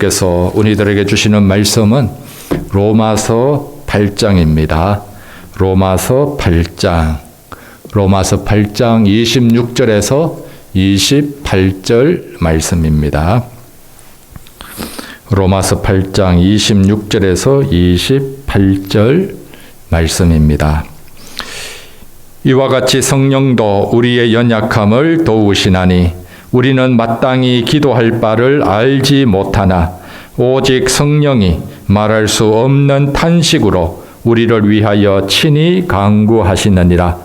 하나님께서 우리들에게 주시는 말씀은 로마서 8장입니다. 로마서 8장 26절에서 28절 말씀입니다. 로마서 8장 26절에서 28절 말씀입니다. 이와 같이 성령도 우리의 연약함을 도우시나니 우리는 마땅히 기도할 바를 알지 못하나 오직 성령이 말할 수 없는 탄식으로 우리를 위하여 친히 간구하시느니라.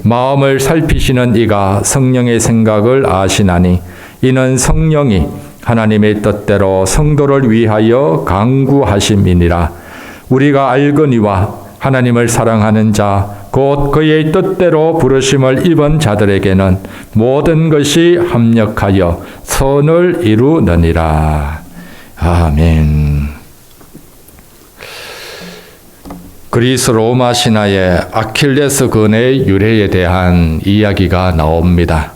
마음을 살피시는 이가 성령의 생각을 아시나니 이는 성령이 하나님의 뜻대로 성도를 위하여 간구하심이니라. 우리가 알거니와 하나님을 사랑하는 자 곧 그의 뜻대로 부르심을 입은 자들에게는 모든 것이 합력하여 선을 이루느니라. 아멘. 그리스 로마 신화의 아킬레스건의 유래에 대한 이야기가 나옵니다.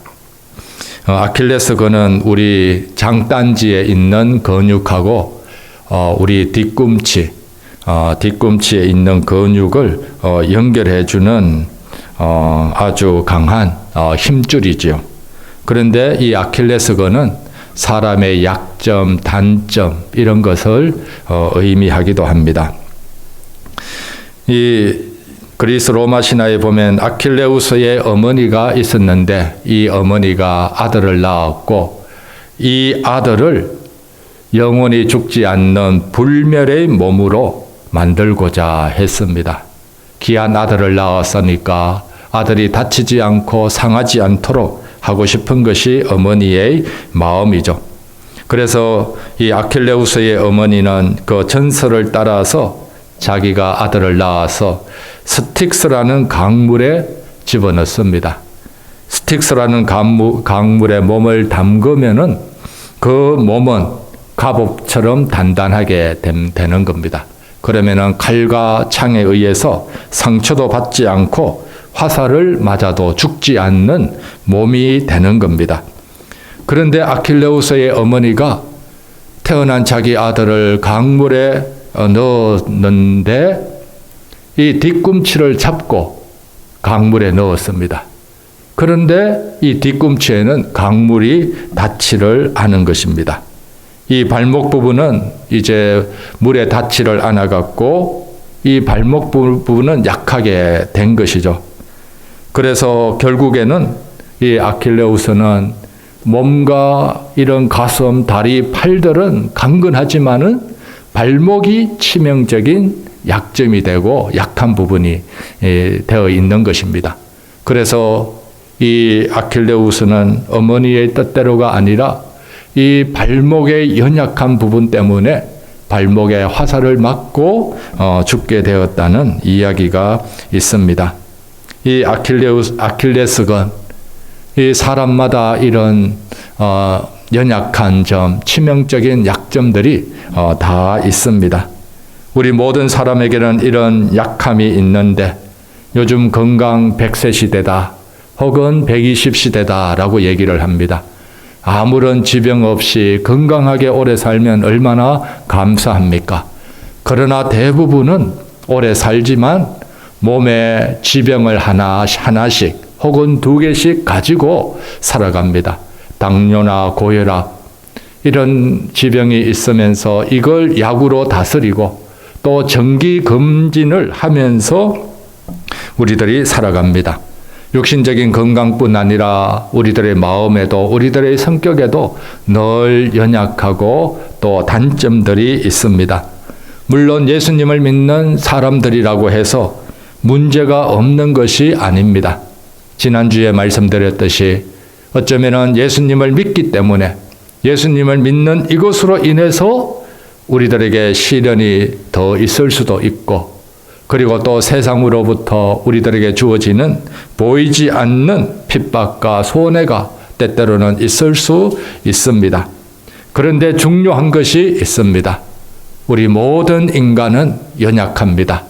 아킬레스건은 우리 장단지에 있는 근육하고 우리 뒤꿈치에 있는 근육을 연결해주는 아주 강한 힘줄이지요. 그런데 이 아킬레스건은 사람의 약점, 단점 이런 것을 의미하기도 합니다. 이 그리스 로마 신화에 보면 아킬레우스의 어머니가 있었는데 이 어머니가 아들을 낳았고 이 아들을 영원히 죽지 않는 불멸의 몸으로 만들고자 했습니다. 귀한 아들을 낳았으니까 아들이 다치지 않고 상하지 않도록 하고 싶은 것이 어머니의 마음이죠. 그래서 이 아킬레우스의 어머니는 그 전설을 따라서 자기가 아들을 낳아서 스틱스라는 강물에 집어넣습니다. 스틱스라는 강물에 몸을 담그면은 그 몸은 갑옷처럼 단단하게 되는 겁니다. 그러면은 칼과 창에 의해서 상처도 받지 않고 화살을 맞아도 죽지 않는 몸이 되는 겁니다. 그런데 아킬레우스의 어머니가 태어난 자기 아들을 강물에 넣었는데 이 뒤꿈치를 잡고 강물에 넣었습니다. 그런데 이 뒤꿈치에는 강물이 닿지를 않은 것입니다. 이 발목 부분은 이제 물에 닿지를 않아갖고 이 발목 부분은 약하게 된 것이죠. 그래서 결국에는 이 아킬레우스는 몸과 이런 가슴, 다리, 팔들은 강건하지만은 발목이 치명적인 약점이 되고 약한 부분이 되어 있는 것입니다. 그래서 이 아킬레우스는 어머니의 뜻대로가 아니라 이 발목의 연약한 부분 때문에 발목에 화살을 맞고 죽게 되었다는 이야기가 있습니다. 이 아킬레스건, 이 사람마다 이런 연약한 점, 치명적인 약점들이 다 있습니다. 우리 모든 사람에게는 이런 약함이 있는데 요즘 건강 100세 시대다 혹은 120 시대다라고 얘기를 합니다. 아무런 지병 없이 건강하게 오래 살면 얼마나 감사합니까? 그러나 대부분은 오래 살지만 몸에 지병을 하나씩 혹은 2개씩 가지고 살아갑니다. 당뇨나 고혈압 이런 지병이 있으면서 이걸 약으로 다스리고 또 정기 검진을 하면서 우리들이 살아갑니다. 육신적인 건강뿐 아니라 우리들의 마음에도 우리들의 성격에도 늘 연약하고 또 단점들이 있습니다. 물론 예수님을 믿는 사람들이라고 해서 문제가 없는 것이 아닙니다. 지난주에 말씀드렸듯이 어쩌면 예수님을 믿기 때문에 예수님을 믿는 이것으로 인해서 우리들에게 시련이 더 있을 수도 있고 그리고 또 세상으로부터 우리들에게 주어지는 보이지 않는 핍박과 손해가 때때로는 있을 수 있습니다. 그런데 중요한 것이 있습니다. 우리 모든 인간은 연약합니다.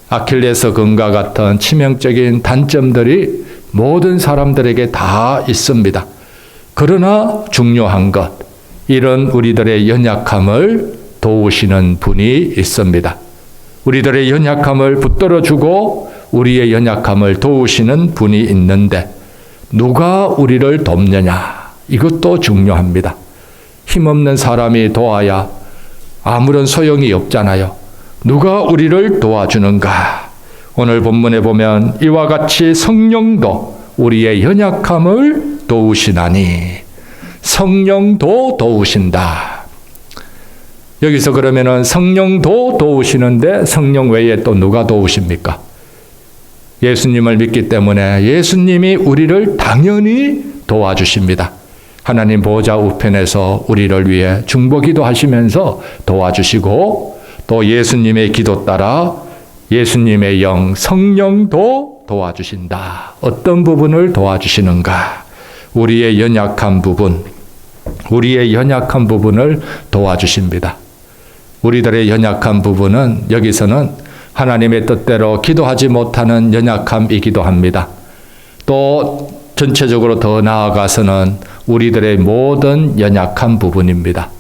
아킬레스건과 같은 치명적인 단점들이 모든 사람들에게 다 있습니다. 그러나 중요한 것, 이런 우리들의 연약함을 도우시는 분이 있습니다. 우리들의 연약함을 붙들어주고 우리의 연약함을 도우시는 분이 있는데 누가 우리를 돕느냐? 이것도 중요합니다. 힘없는 사람이 도와야 아무런 소용이 없잖아요. 누가 우리를 도와주는가? 오늘 본문에 보면 이와 같이 성령도 우리의 연약함을 도우시나니 성령도 도우신다. 여기서 그러면은 성령도 도우시는데 성령 외에 또 누가 도우십니까? 예수님을 믿기 때문에 예수님이 우리를 당연히 도와주십니다. 하나님 보좌 우편에서 우리를 위해 중보기도 하시면서 도와주시고 또 예수님의 기도 따라 예수님의 영 성령도 도와주신다. 어떤 부분을 도와주시는가? 우리의 연약한 부분을 도와주십니다. 우리들의 연약한 부분은 여기서는 하나님의 뜻대로 기도하지 못하는 연약함이기도 합니다. 또 전체적으로 더 나아가서는 우리들의 모든 연약한 부분입니다.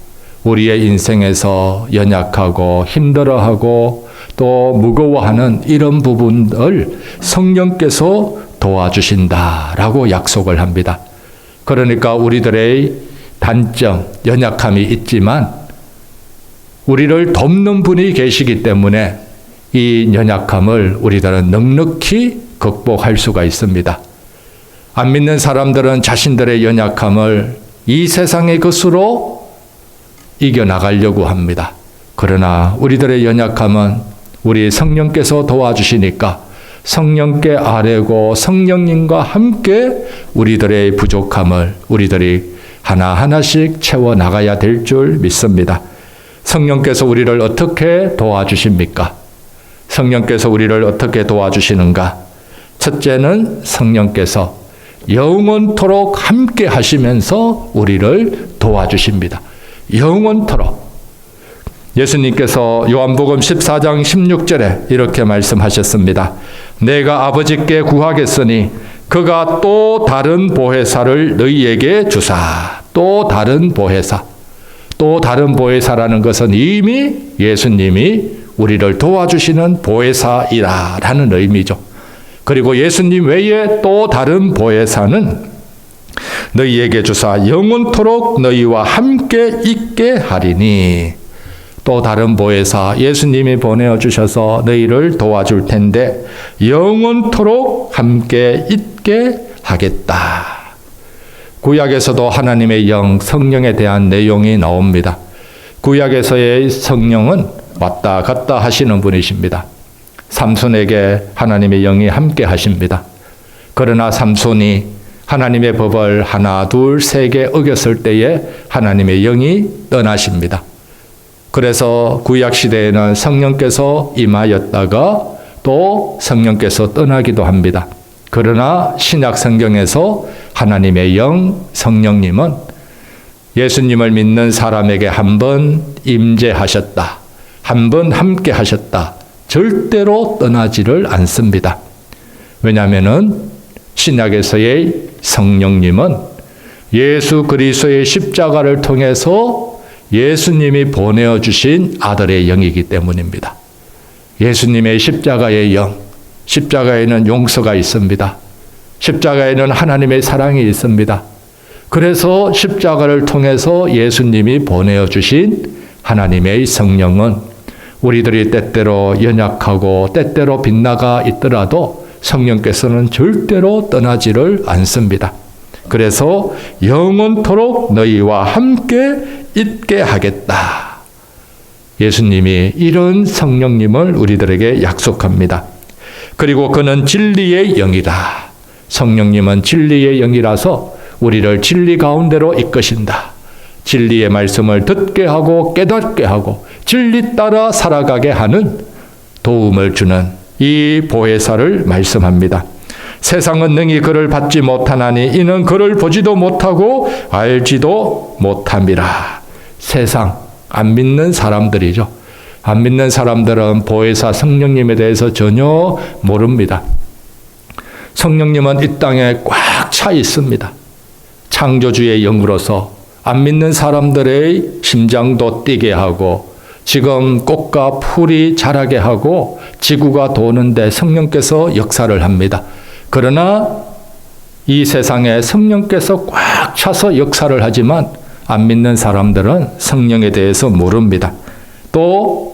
우리의 인생에서 연약하고 힘들어하고 또 무거워하는 이런 부분을 성령께서 도와주신다라고 약속을 합니다. 그러니까 우리들의 단점, 연약함이 있지만 우리를 돕는 분이 계시기 때문에 이 연약함을 우리들은 넉넉히 극복할 수가 있습니다. 안 믿는 사람들은 자신들의 연약함을 이 세상의 것으로 이겨나가려고 합니다. 그러나 우리들의 연약함은 우리 성령께서 도와주시니까 성령께 아뢰고 성령님과 함께 우리들의 부족함을 우리들이 하나하나씩 채워나가야 될 줄 믿습니다. 성령께서 우리를 어떻게 도와주십니까? 성령께서 우리를 어떻게 도와주시는가? 첫째는 성령께서 영원토록 함께 하시면서 우리를 도와주십니다. 영원토록. 예수님께서 요한복음 14장 16절에 이렇게 말씀하셨습니다. 내가 아버지께 구하겠으니 그가 또 다른 보혜사를 너희에게 주사. 또 다른 보혜사. 또 다른 보혜사라는 것은 이미 예수님이 우리를 도와주시는 보혜사이라는 의미죠. 그리고 예수님 외에 또 다른 보혜사는 너희에게 주사 영원토록 너희와 함께 있게 하리니. 또 다른 보혜사 예수님이 보내주셔서 너희를 도와줄 텐데 영원토록 함께 있게 하겠다. 구약에서도 하나님의 영, 성령에 대한 내용이 나옵니다. 구약에서의 성령은 왔다 갔다 하시는 분이십니다. 삼손에게 하나님의 영이 함께 하십니다. 그러나 삼손이 하나님의 법을 하나, 둘, 세 개 어겼을 때에 하나님의 영이 떠나십니다. 그래서 구약시대에는 성령께서 임하였다가 또 성령께서 떠나기도 합니다. 그러나 신약 성경에서 하나님의 영, 성령님은 예수님을 믿는 사람에게 한 번 임재하셨다. 한 번 함께 하셨다. 절대로 떠나지를 않습니다. 왜냐하면 신약에서의 성령님은 예수 그리스도의 십자가를 통해서 예수님이 보내주신 아들의 영이기 때문입니다. 예수님의 십자가의 영, 십자가에는 용서가 있습니다. 십자가에는 하나님의 사랑이 있습니다. 그래서 십자가를 통해서 예수님이 보내주신 하나님의 성령은 우리들이 때때로 연약하고 때때로 빗나가 있더라도 성령께서는 절대로 떠나지를 않습니다. 그래서 영원토록 너희와 함께 있게 하겠다. 예수님이 이런 성령님을 우리들에게 약속합니다. 그리고 그는 진리의 영이다. 성령님은 진리의 영이라서 우리를 진리 가운데로 이끄신다. 진리의 말씀을 듣게 하고 깨닫게 하고 진리 따라 살아가게 하는 도움을 주는 이 보혜사를 말씀합니다. 세상은 능히 그를 받지 못하나니 이는 그를 보지도 못하고 알지도 못함이라. 세상, 안 믿는 사람들이죠. 안 믿는 사람들은 보혜사 성령님에 대해서 전혀 모릅니다. 성령님은 이 땅에 꽉 차 있습니다. 창조주의 영으로서 안 믿는 사람들의 심장도 뛰게 하고 지금 꽃과 풀이 자라게 하고 지구가 도는데 성령께서 역사를 합니다. 그러나 이 세상에 성령께서 꽉 차서 역사를 하지만 안 믿는 사람들은 성령에 대해서 모릅니다. 또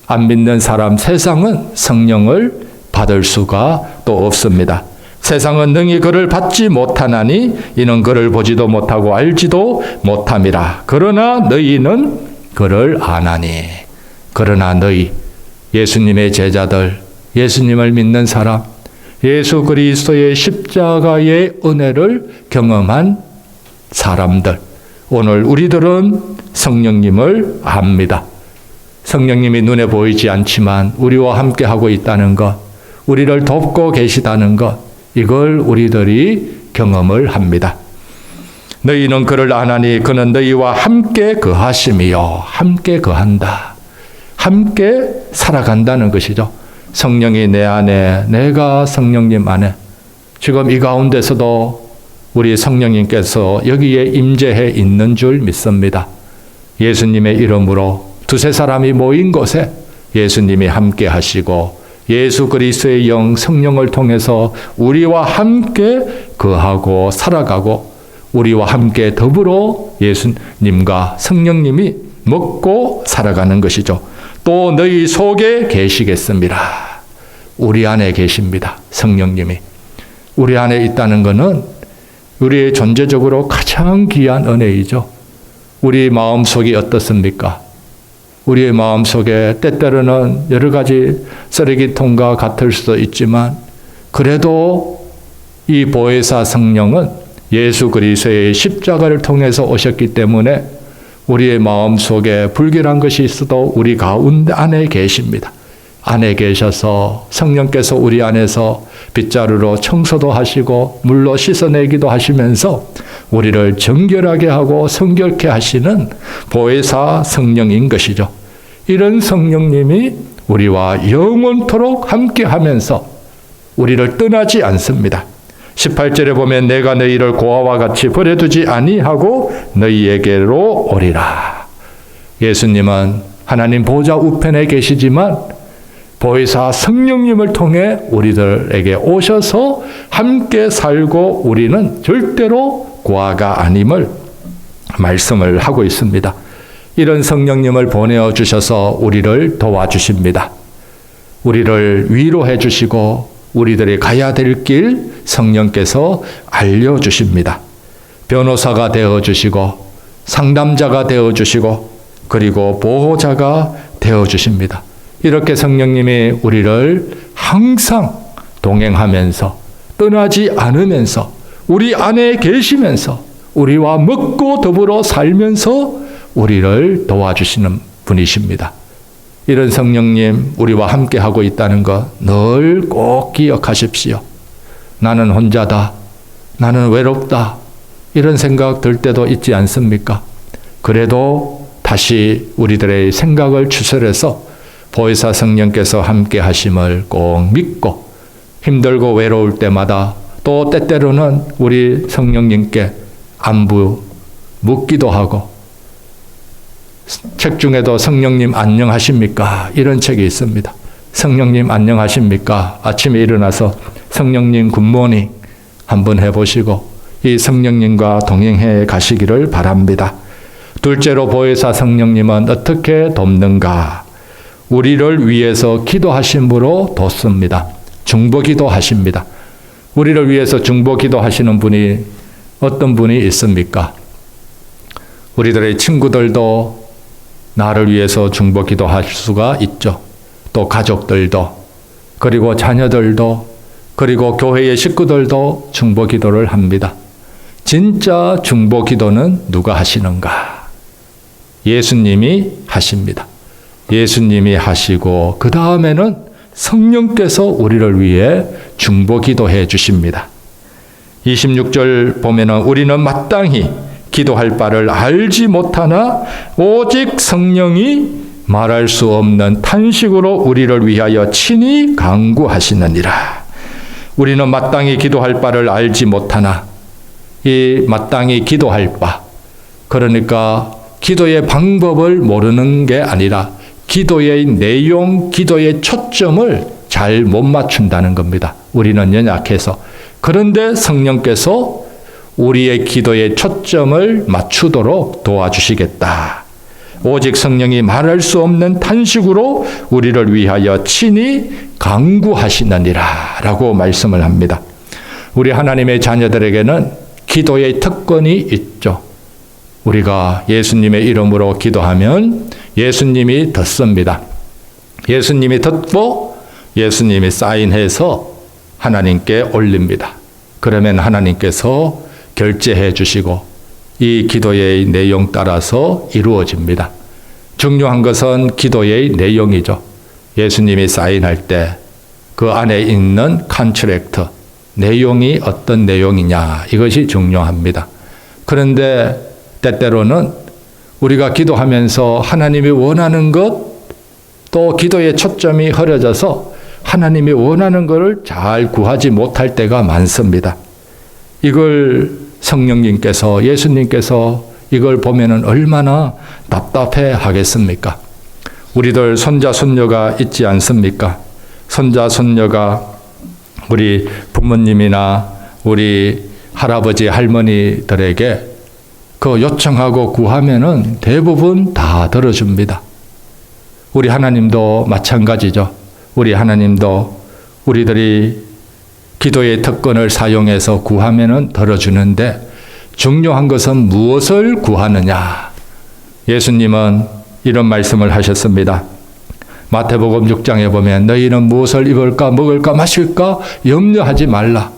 안 믿는 사람, 세상은 성령을 받을 수가 또 없습니다. 세상은 능히 그를 받지 못하나니 이는 그를 보지도 못하고 알지도 못함이라. 그러나 너희는 그를 아나니. 그러나 너희 예수님의 제자들, 예수님을 믿는 사람, 예수 그리스도의 십자가의 은혜를 경험한 사람들, 오늘 우리들은 성령님을 압니다. 성령님이 눈에 보이지 않지만 우리와 함께 하고 있다는 것, 우리를 돕고 계시다는 것, 이걸 우리들이 경험을 합니다. 너희는 그를 아나니 그는 너희와 함께 거하심이요. 함께 거한다. 함께 살아간다는 것이죠. 성령이 내 안에, 내가 성령님 안에. 지금 이 가운데서도 우리 성령님께서 여기에 임재해 있는 줄 믿습니다. 예수님의 이름으로 두세 사람이 모인 곳에 예수님이 함께 하시고 예수 그리스도의 영 성령을 통해서 우리와 함께 거하고 살아가고 우리와 함께 더불어 예수님과 성령님이 먹고 살아가는 것이죠. 또 너희 속에 계시겠습니다. 우리 안에 계십니다. 성령님이. 우리 안에 있다는 것은 우리의 존재적으로 가장 귀한 은혜이죠. 우리 마음속이 어떻습니까? 우리의 마음속에 때때로는 여러 가지 쓰레기통과 같을 수도 있지만 그래도 이 보혜사 성령은 예수 그리스도의 십자가를 통해서 오셨기 때문에 우리의 마음속에 불결한 것이 있어도 우리 가운데 안에 계십니다. 안에 계셔서 성령께서 우리 안에서 빗자루로 청소도 하시고 물로 씻어내기도 하시면서 우리를 정결하게 하고 성결케 하시는 보혜사 성령인 것이죠. 이런 성령님이 우리와 영원토록 함께하면서 우리를 떠나지 않습니다. 18절에 보면 내가 너희를 고아와 같이 버려두지 아니하고 너희에게로 오리라. 예수님은 하나님 보좌 우편에 계시지만 보혜사 성령님을 통해 우리들에게 오셔서 함께 살고 우리는 절대로 고아가 아님을 말씀을 하고 있습니다. 이런 성령님을 보내어 주셔서 우리를 도와주십니다. 우리를 위로해 주시고 우리들이 가야 될 길 성령께서 알려주십니다. 변호사가 되어주시고 상담자가 되어주시고 그리고 보호자가 되어주십니다. 이렇게 성령님이 우리를 항상 동행하면서 떠나지 않으면서 우리 안에 계시면서 우리와 먹고 더불어 살면서 우리를 도와주시는 분이십니다. 이런 성령님 우리와 함께 하고 있다는 것 늘 꼭 기억하십시오. 나는 혼자다. 나는 외롭다. 이런 생각 들 때도 있지 않습니까? 그래도 다시 우리들의 생각을 추스려서 보혜사 성령께서 함께 하심을 꼭 믿고 힘들고 외로울 때마다 또 때때로는 우리 성령님께 안부 묻기도 하고 책 중에도 성령님 안녕하십니까? 이런 책이 있습니다. 성령님 안녕하십니까? 아침에 일어나서 성령님 굿모닝 한번 해보시고 이 성령님과 동행해 가시기를 바랍니다. 둘째로 보혜사 성령님은 어떻게 돕는가? 우리를 위해서 기도하심으로 돕습니다. 중보기도 하십니다. 우리를 위해서 중보기도 하시는 분이 어떤 분이 있습니까? 우리들의 친구들도 나를 위해서 중보기도 할 수가 있죠. 또 가족들도 그리고 자녀들도 그리고 교회의 식구들도 중보기도를 합니다. 진짜 중보기도는 누가 하시는가? 예수님이 하십니다. 예수님이 하시고 그 다음에는 성령께서 우리를 위해 중보기도해 주십니다. 26절 보면은 우리는 마땅히 기도할 바를 알지 못하나 오직 성령이 말할 수 없는 탄식으로 우리를 위하여 친히 간구하시느니라. 우리는 마땅히 기도할 바를 알지 못하나 이 마땅히 기도할 바 그러니까 기도의 방법을 모르는 게 아니라 기도의 내용, 기도의 초점을 잘 못 맞춘다는 겁니다. 우리는 연약해서. 그런데 성령께서 우리의 기도의 초점을 맞추도록 도와주시겠다. 오직 성령이 말할 수 없는 탄식으로 우리를 위하여 친히 간구하시느니라 라고 말씀을 합니다. 우리 하나님의 자녀들에게는 기도의 특권이 있죠. 우리가 예수님의 이름으로 기도하면 예수님이 듣습니다. 예수님이 듣고 예수님이 사인해서 하나님께 올립니다. 그러면 하나님께서 결제해 주시고 이 기도의 내용 따라서 이루어집니다. 중요한 것은 기도의 내용이죠. 예수님이 사인할 때 그 안에 있는 컨트랙트, 내용이 어떤 내용이냐, 이것이 중요합니다. 그런데 때때로는 우리가 기도하면서 하나님이 원하는 것, 또 기도의 초점이 흐려져서 하나님이 원하는 것을 잘 구하지 못할 때가 많습니다. 이걸 성령님께서, 예수님께서 이걸 보면은 얼마나 답답해 하겠습니까? 우리들 손자, 손녀가 있지 않습니까? 손자, 손녀가 우리 부모님이나 우리 할아버지, 할머니들에게 그 요청하고 구하면은 대부분 다 들어줍니다. 우리 하나님도 마찬가지죠. 우리 하나님도 우리들이 기도의 특권을 사용해서 구하면은 들어주는데 중요한 것은 무엇을 구하느냐. 예수님은 이런 말씀을 하셨습니다. 마태복음 6장에 보면 너희는 무엇을 입을까 먹을까 마실까 염려하지 말라.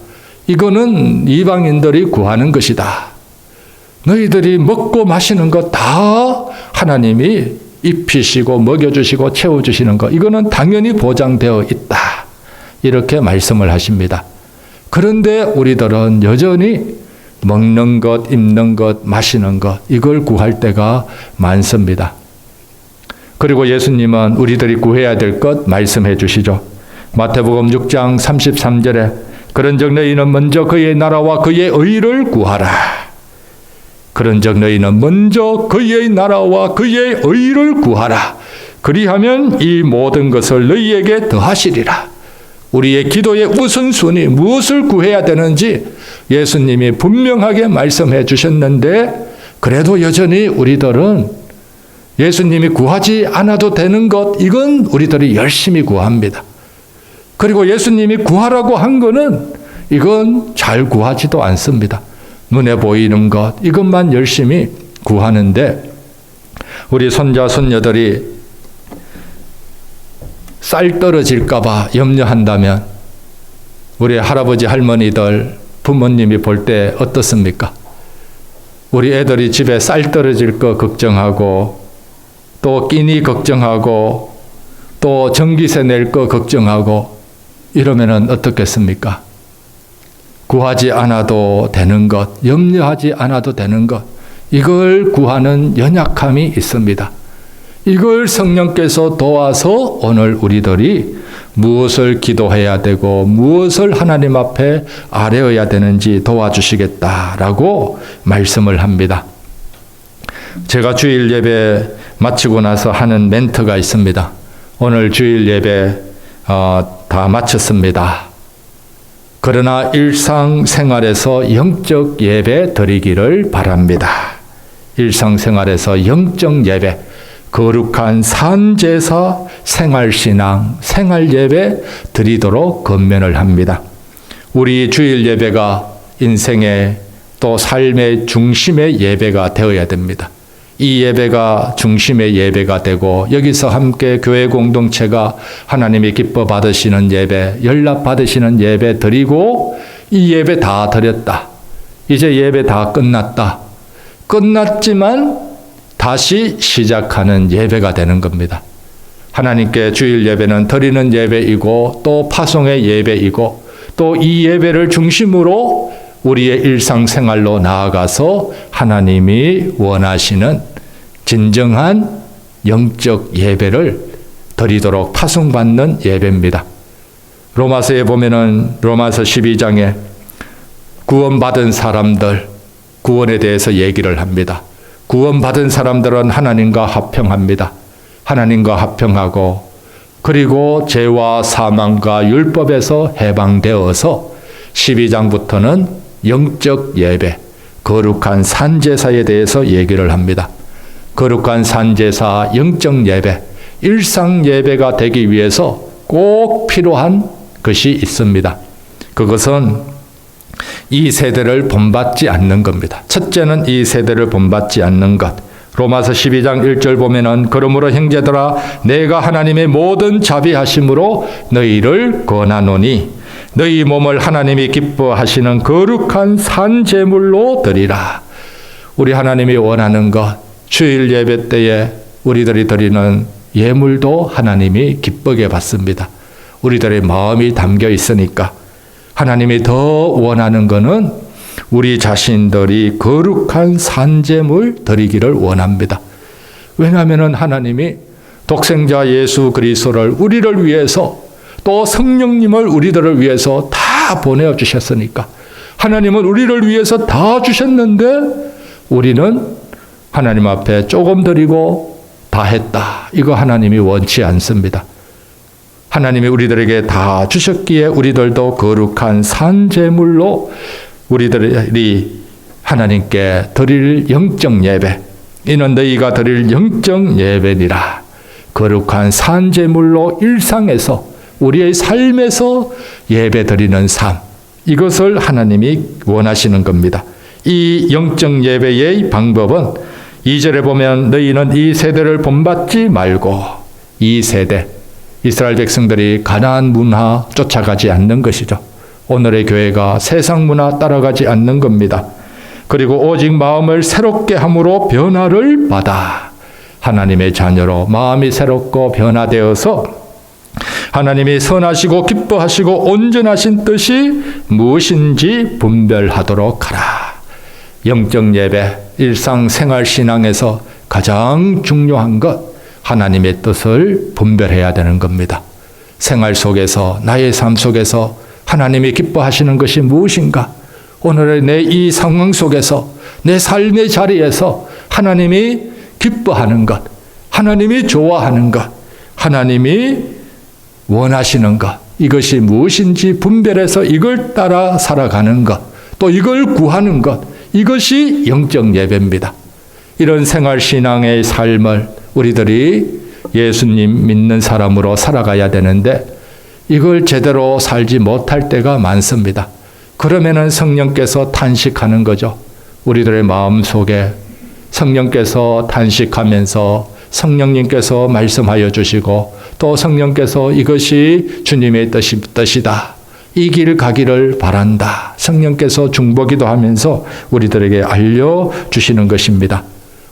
이거는 이방인들이 구하는 것이다. 너희들이 먹고 마시는 것 다 하나님이 입히시고 먹여주시고 채워주시는 것, 이거는 당연히 보장되어 있다. 이렇게 말씀을 하십니다. 그런데 우리들은 여전히 먹는 것, 입는 것, 마시는 것, 이걸 구할 때가 많습니다. 그리고 예수님은 우리들이 구해야 될 것 말씀해 주시죠. 마태복음 6장 33절에 그런즉 너희는 먼저 그의 나라와 그의 의를 구하라. 그런즉 너희는 먼저 그의 나라와 그의 의를 구하라. 그리하면 이 모든 것을 너희에게 더하시리라. 우리의 기도의 우선순위, 무엇을 구해야 되는지 예수님이 분명하게 말씀해 주셨는데 그래도 여전히 우리들은 예수님이 구하지 않아도 되는 것, 이건 우리들이 열심히 구합니다. 그리고 예수님이 구하라고 한 거는 이건 잘 구하지도 않습니다. 눈에 보이는 것, 이것만 열심히 구하는데 우리 손자, 손녀들이 쌀 떨어질까 봐 염려한다면 우리 할아버지, 할머니들, 부모님이 볼 때 어떻습니까? 우리 애들이 집에 쌀 떨어질 거 걱정하고 또 끼니 걱정하고 또 전기세 낼 거 걱정하고 이러면은 어떻겠습니까? 구하지 않아도 되는 것, 염려하지 않아도 되는 것, 이걸 구하는 연약함이 있습니다. 이걸 성령께서 도와서 오늘 우리들이 무엇을 기도해야 되고 무엇을 하나님 앞에 아뢰어야 되는지 도와주시겠다라고 말씀을 합니다. 제가 주일 예배 마치고 나서 하는 멘트가 있습니다. 오늘 주일 예배 다 마쳤습니다. 그러나 일상생활에서 영적 예배 드리기를 바랍니다. 일상생활에서 영적 예배, 거룩한 산제사, 생활신앙, 생활예배 드리도록 권면을 합니다. 우리 주일 예배가 인생의 또 삶의 중심의 예배가 되어야 됩니다. 이 예배가 중심의 예배가 되고 여기서 함께 교회 공동체가 하나님이 기뻐 받으시는 예배, 연락 받으시는 예배 드리고 이 예배 다 드렸다. 이제 예배 다 끝났다. 끝났지만 다시 시작하는 예배가 되는 겁니다. 하나님께 주일 예배는 드리는 예배이고 또 파송의 예배이고 또 이 예배를 중심으로 우리의 일상생활로 나아가서 하나님이 원하시는 진정한 영적 예배를 드리도록 파송받는 예배입니다. 로마서에 보면은 로마서 12장에 구원받은 사람들, 구원에 대해서 얘기를 합니다. 구원받은 사람들은 하나님과 합평합니다. 하나님과 합평하고 그리고 죄와 사망과 율법에서 해방되어서 12장부터는 영적 예배, 거룩한 산제사에 대해서 얘기를 합니다. 거룩한 산제사, 영적 예배, 일상 예배가 되기 위해서 꼭 필요한 것이 있습니다. 그것은 이 세대를 본받지 않는 겁니다. 첫째는 이 세대를 본받지 않는 것. 로마서 12장 1절 보면은 그러므로 형제들아 내가 하나님의 모든 자비하심으로 너희를 권하노니 너희 몸을 하나님이 기뻐하시는 거룩한 산제물로 드리라. 우리 하나님이 원하는 것, 주일 예배 때에 우리들이 드리는 예물도 하나님이 기쁘게 받습니다. 우리들의 마음이 담겨 있으니까 하나님이 더 원하는 것은 우리 자신들이 거룩한 산제물 드리기를 원합니다. 왜냐하면 하나님이 독생자 예수 그리스도를 우리를 위해서 또 성령님을 우리들을 위해서 다 보내주셨으니까 하나님은 우리를 위해서 다 주셨는데 우리는 하나님 앞에 조금 드리고 다 했다. 이거 하나님이 원치 않습니다. 하나님이 우리들에게 다 주셨기에 우리들도 거룩한 산제물로 우리들이 하나님께 드릴 영적 예배, 이는 너희가 드릴 영적 예배니라. 거룩한 산제물로 일상에서 우리의 삶에서 예배 드리는 삶, 이것을 하나님이 원하시는 겁니다. 이 영적 예배의 방법은 2절에 보면 너희는 이 세대를 본받지 말고, 이 세대, 이스라엘 백성들이 가나안 문화 쫓아가지 않는 것이죠. 오늘의 교회가 세상 문화 따라가지 않는 겁니다. 그리고 오직 마음을 새롭게 함으로 변화를 받아 하나님의 자녀로 마음이 새롭고 변화되어서 하나님이 선하시고 기뻐하시고 온전하신 뜻이 무엇인지 분별하도록 하라. 영적 예배, 일상생활 신앙에서 가장 중요한 것, 하나님의 뜻을 분별해야 되는 겁니다. 생활 속에서, 나의 삶 속에서 하나님이 기뻐하시는 것이 무엇인가? 오늘의 내 이 상황 속에서, 내 삶의 자리에서 하나님이 기뻐하는 것, 하나님이 좋아하는 것, 하나님이 원하시는 것, 이것이 무엇인지 분별해서 이걸 따라 살아가는 것, 또 이걸 구하는 것, 이것이 영적 예배입니다. 이런 생활신앙의 삶을 우리들이 예수님 믿는 사람으로 살아가야 되는데 이걸 제대로 살지 못할 때가 많습니다. 그러면은 성령께서 탄식하는 거죠. 우리들의 마음 속에 성령께서 탄식하면서 성령님께서 말씀하여 주시고 또 성령께서 이것이 주님의 뜻이다. 이 길 가기를 바란다. 성령께서 중보기도 하면서 우리들에게 알려주시는 것입니다.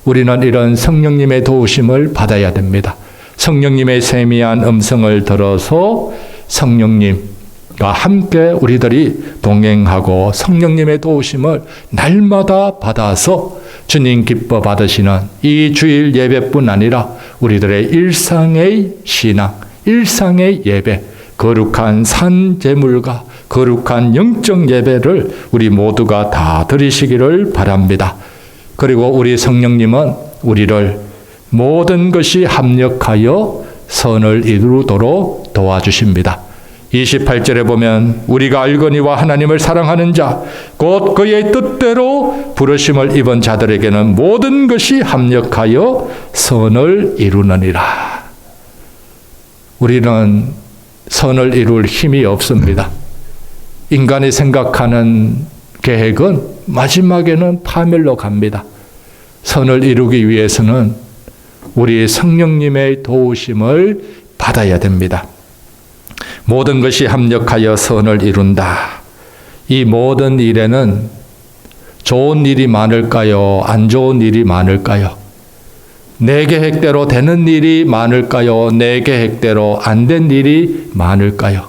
우리는 이런 성령님의 도우심을 받아야 됩니다. 성령님의 세미한 음성을 들어서 성령님과 함께 우리들이 동행하고 성령님의 도우심을 날마다 받아서 주님 기뻐 받으시는 이 주일 예배뿐 아니라 우리들의 일상의 신앙, 일상의 예배, 거룩한 산제물과 거룩한 영적 예배를 우리 모두가 다 드리시기를 바랍니다. 그리고 우리 성령님은 우리를 모든 것이 합력하여 선을 이루도록 도와주십니다. 28절에 보면 우리가 알거니와 하나님을 사랑하는 자, 곧 그의 뜻대로 부르심을 입은 자들에게는 모든 것이 합력하여 선을 이루느니라. 우리는 선을 이룰 힘이 없습니다. 인간이 생각하는 계획은 마지막에는 파멸로 갑니다. 선을 이루기 위해서는 우리 성령님의 도우심을 받아야 됩니다. 모든 것이 합력하여 선을 이룬다. 이 모든 일에는 좋은 일이 많을까요? 안 좋은 일이 많을까요? 내 계획대로 되는 일이 많을까요? 내 계획대로 안 된 일이 많을까요?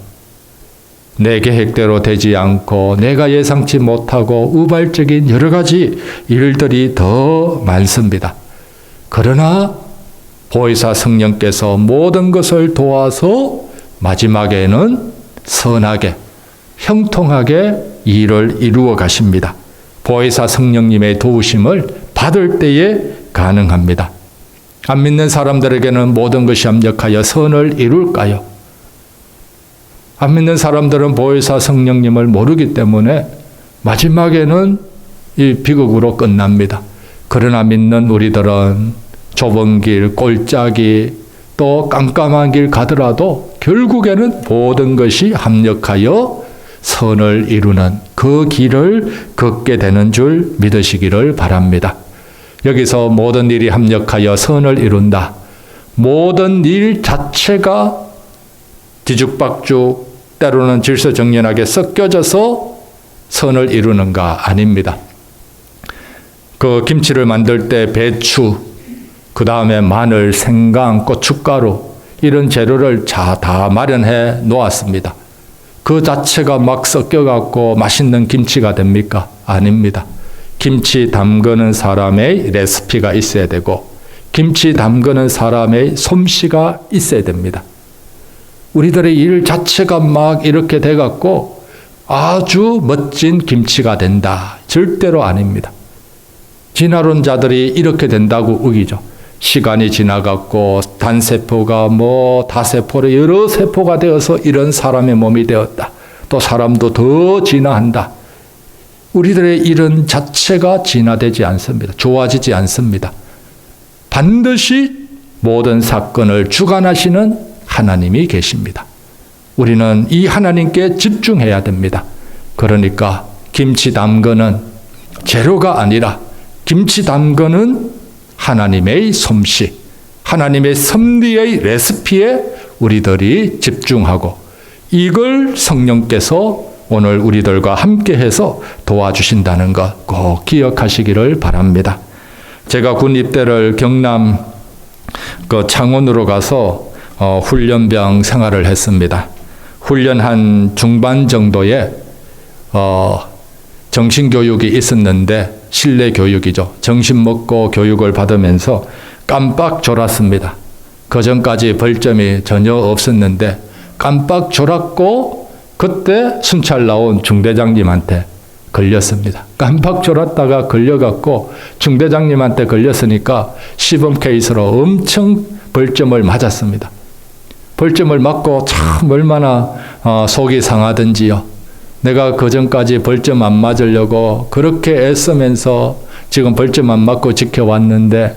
내 계획대로 되지 않고 내가 예상치 못하고 우발적인 여러 가지 일들이 더 많습니다. 그러나 보혜사 성령께서 모든 것을 도와서 마지막에는 선하게, 형통하게 일을 이루어 가십니다. 보혜사 성령님의 도우심을 받을 때에 가능합니다. 안 믿는 사람들에게는 모든 것이 합력하여 선을 이룰까요? 안 믿는 사람들은 보혜사 성령님을 모르기 때문에 마지막에는 이 비극으로 끝납니다. 그러나 믿는 우리들은 좁은 길, 골짜기, 또 깜깜한 길 가더라도 결국에는 모든 것이 합력하여 선을 이루는 그 길을 걷게 되는 줄 믿으시기를 바랍니다. 여기서 모든 일이 합력하여 선을 이룬다. 모든 일 자체가 뒤죽박죽 때로는 질서정연하게 섞여져서 선을 이루는가? 아닙니다. 그 김치를 만들 때 배추, 그 다음에 마늘, 생강, 고춧가루 이런 재료를 다 마련해 놓았습니다. 그 자체가 막 섞여갖고 맛있는 김치가 됩니까? 아닙니다. 김치 담그는 사람의 레시피가 있어야 되고 김치 담그는 사람의 솜씨가 있어야 됩니다. 우리들의 일 자체가 막 이렇게 돼갖고 아주 멋진 김치가 된다. 절대로 아닙니다. 진화론자들이 이렇게 된다고 우기죠. 시간이 지나갔고 단세포가 다세포로 여러 세포가 되어서 이런 사람의 몸이 되었다. 또 사람도 더 진화한다. 우리들의 일은 자체가 진화되지 않습니다. 좋아지지 않습니다. 반드시 모든 사건을 주관하시는 하나님이 계십니다. 우리는 이 하나님께 집중해야 됩니다. 그러니까 김치 담그는 재료가 아니라 김치 담그는 하나님의 솜씨, 하나님의 섭리의 레시피에 우리들이 집중하고 이걸 성령께서 오늘 우리들과 함께해서 도와주신다는 것 꼭 기억하시기를 바랍니다. 제가 군 입대를 경남 창원으로 가서 훈련병 생활을 했습니다. 훈련 한 중반 정도에 정신교육이 있었는데 실내 교육이죠. 점심 먹고 교육을 받으면서 깜빡 졸았습니다. 그 전까지 벌점이 전혀 없었는데 깜빡 졸았고 그때 순찰 나온 중대장님한테 걸렸습니다. 깜빡 졸았다가 걸려갖고 중대장님한테 걸렸으니까 시범 케이스로 엄청 벌점을 맞았습니다. 벌점을 맞고 참 얼마나 속이 상하든지요. 내가 그전까지 벌점 안 맞으려고 그렇게 애쓰면서 지금 벌점 안 맞고 지켜왔는데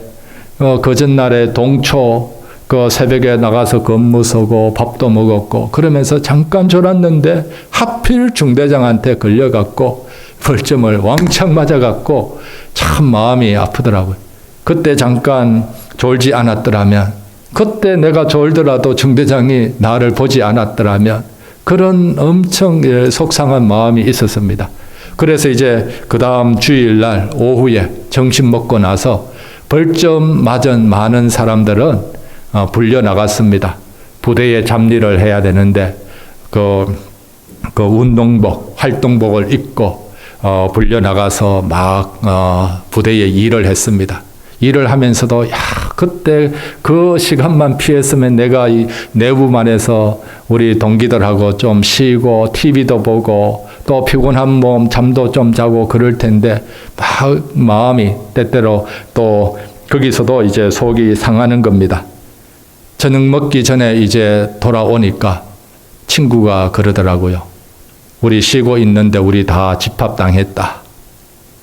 그 전날에 동초 그 새벽에 나가서 근무 서고 밥도 먹었고 그러면서 잠깐 졸았는데 하필 중대장한테 걸려갖고 벌점을 왕창 맞아갖고 참 마음이 아프더라고요. 그때 잠깐 졸지 않았더라면, 그때 내가 졸더라도 중대장이 나를 보지 않았더라면 그런 엄청 속상한 마음이 있었습니다. 그래서 이제 그 다음 주일날 오후에 점심 먹고 나서 벌점 맞은 많은 사람들은 불려 나갔습니다. 부대에 잡일을 해야 되는데 그 운동복, 활동복을 입고 불려 나가서 막 부대에 일을 했습니다. 일을 하면서도 그때 그 시간만 피했으면 내가 이 내부만에서 우리 동기들하고 좀 쉬고 TV도 보고 또 피곤한 몸 잠도 좀 자고 그럴 텐데 막 마음이 때때로 또 거기서도 이제 속이 상하는 겁니다. 저녁 먹기 전에 이제 돌아오니까 친구가 그러더라고요. 우리 쉬고 있는데 우리 다 집합당했다.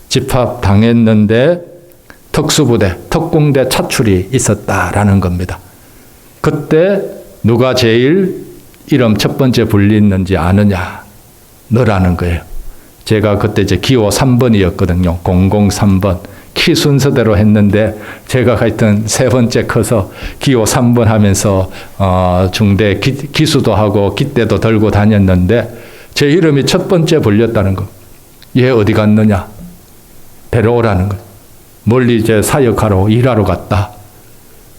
집합당했는데 특수부대, 특공대 차출이 있었다라는 겁니다. 그때 누가 제일 이름 첫 번째 불렸는지 아느냐? 너라는 거예요. 제가 그때 이제 기호 3번이었거든요. 003번. 키 순서대로 했는데 제가 하여튼 세 번째 커서 기호 3번 하면서 중대 기수도 하고 깃대도 들고 다녔는데 제 이름이 첫 번째 불렸다는 거. 얘 어디 갔느냐? 데려오라는 거. 멀리 이제 사역하러 일하러 갔다.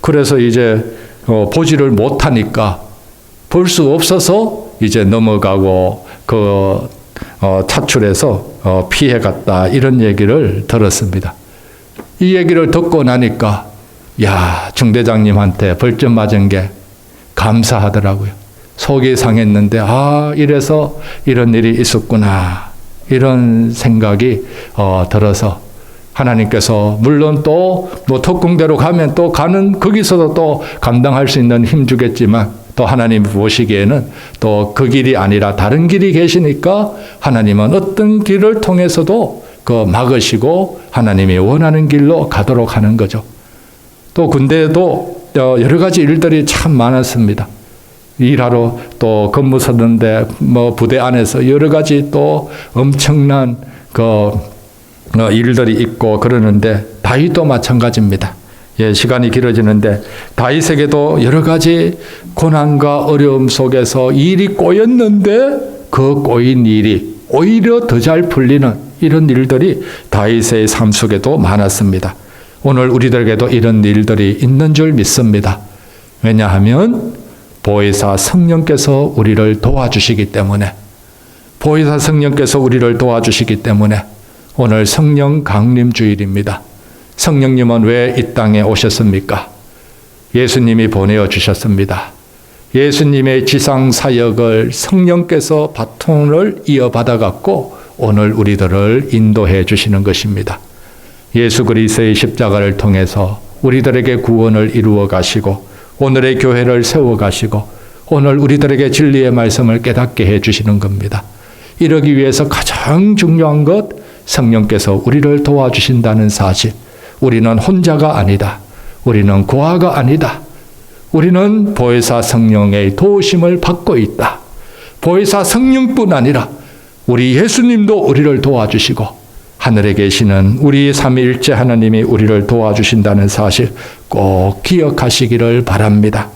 그래서 이제 보지를 못하니까 볼 수 없어서 이제 넘어가고 차출해서 피해갔다. 이런 얘기를 들었습니다. 이 얘기를 듣고 나니까 중대장님한테 벌점 맞은 게 감사하더라고요. 속이 상했는데 이래서 이런 일이 있었구나. 이런 생각이 들어서 하나님께서 물론 또 뭐 특공대로 가면 또 가는 거기서도 또 감당할 수 있는 힘 주겠지만 또 하나님 보시기에는 또 그 길이 아니라 다른 길이 계시니까 하나님은 어떤 길을 통해서도 그 막으시고 하나님이 원하는 길로 가도록 하는 거죠. 또 군대에도 여러 가지 일들이 참 많았습니다. 일하러 또 근무 서는데 뭐 부대 안에서 여러 가지 또 엄청난 그 일들이 있고 그러는데 다윗도 마찬가지입니다. 예, 시간이 길어지는데 다윗에게도 여러 가지 고난과 어려움 속에서 일이 꼬였는데 그 꼬인 일이 오히려 더 잘 풀리는 이런 일들이 다윗의 삶 속에도 많았습니다. 오늘 우리들에게도 이런 일들이 있는 줄 믿습니다. 왜냐하면 보혜사 성령께서 우리를 도와주시기 때문에, 보혜사 성령께서 우리를 도와주시기 때문에 오늘 성령 강림 주일입니다. 성령님은 왜 이 땅에 오셨습니까? 예수님이 보내어 주셨습니다. 예수님의 지상 사역을 성령께서 바톤을 이어받아 갖고 오늘 우리들을 인도해 주시는 것입니다. 예수 그리스도의 십자가를 통해서 우리들에게 구원을 이루어 가시고 오늘의 교회를 세워 가시고 오늘 우리들에게 진리의 말씀을 깨닫게 해 주시는 겁니다. 이러기 위해서 가장 중요한 것, 성령께서 우리를 도와주신다는 사실. 우리는 혼자가 아니다. 우리는 고아가 아니다. 우리는 보혜사 성령의 도우심을 받고 있다. 보혜사 성령뿐 아니라 우리 예수님도 우리를 도와주시고 하늘에 계시는 우리 삼위일체 하나님이 우리를 도와주신다는 사실 꼭 기억하시기를 바랍니다.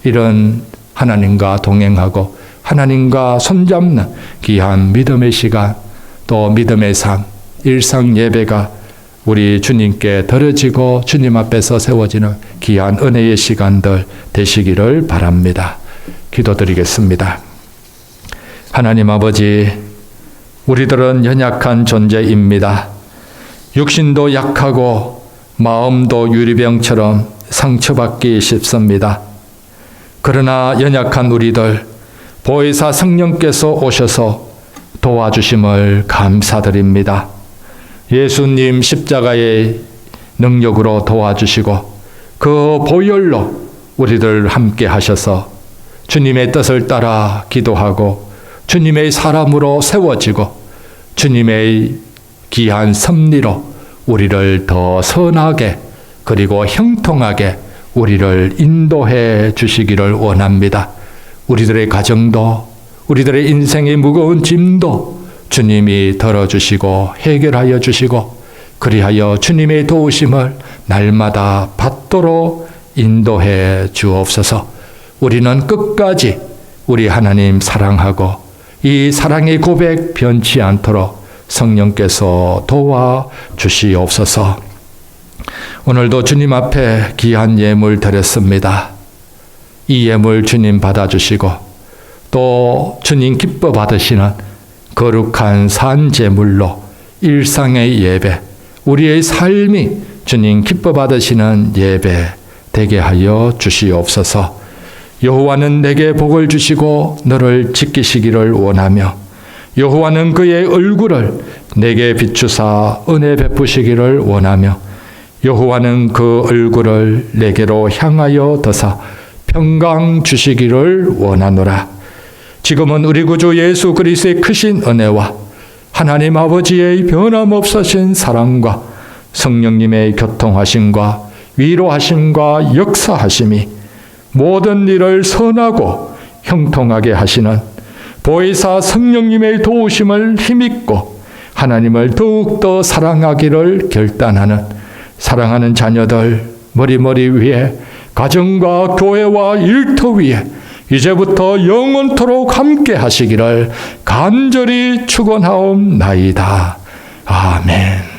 이런 하나님과 동행하고 하나님과 손잡는 귀한 믿음의 시간, 또 믿음의 삶, 일상 예배가 우리 주님께 드려지고 주님 앞에서 세워지는 귀한 은혜의 시간들 되시기를 바랍니다. 기도드리겠습니다. 하나님 아버지, 우리들은 연약한 존재입니다. 육신도 약하고 마음도 유리병처럼 상처받기 쉽습니다. 그러나 연약한 우리들, 보혜사 성령께서 오셔서 도와주심을 감사드립니다. 예수님 십자가의 능력으로 도와주시고 그 보혈로 우리들 함께 하셔서 주님의 뜻을 따라 기도하고 주님의 사람으로 세워지고 주님의 귀한 섭리로 우리를 더 선하게 그리고 형통하게 우리를 인도해 주시기를 원합니다. 우리들의 가정도 우리들의 인생의 무거운 짐도 주님이 덜어주시고 해결하여 주시고 그리하여 주님의 도우심을 날마다 받도록 인도해 주옵소서. 우리는 끝까지 우리 하나님 사랑하고 이 사랑의 고백 변치 않도록 성령께서 도와주시옵소서. 오늘도 주님 앞에 귀한 예물 드렸습니다. 이 예물 주님 받아주시고 또 주님 기뻐 받으시는 거룩한 산제물로 일상의 예배, 우리의 삶이 주님 기뻐 받으시는 예배 되게 하여 주시옵소서. 여호와는 내게 복을 주시고 너를 지키시기를 원하며 여호와는 그의 얼굴을 내게 비추사 은혜 베푸시기를 원하며 여호와는 그 얼굴을 내게로 향하여 드사 평강 주시기를 원하노라. 지금은 우리 구주 예수 그리스도의 크신 은혜와 하나님 아버지의 변함없으신 사랑과 성령님의 교통하심과 위로하심과 역사하심이 모든 일을 선하고 형통하게 하시는 보혜사 성령님의 도우심을 힘입고 하나님을 더욱더 사랑하기를 결단하는 사랑하는 자녀들 머리 위에 가정과 교회와 일터 위에 이제부터 영원토록 함께 하시기를 간절히 축원하옵나이다. 아멘.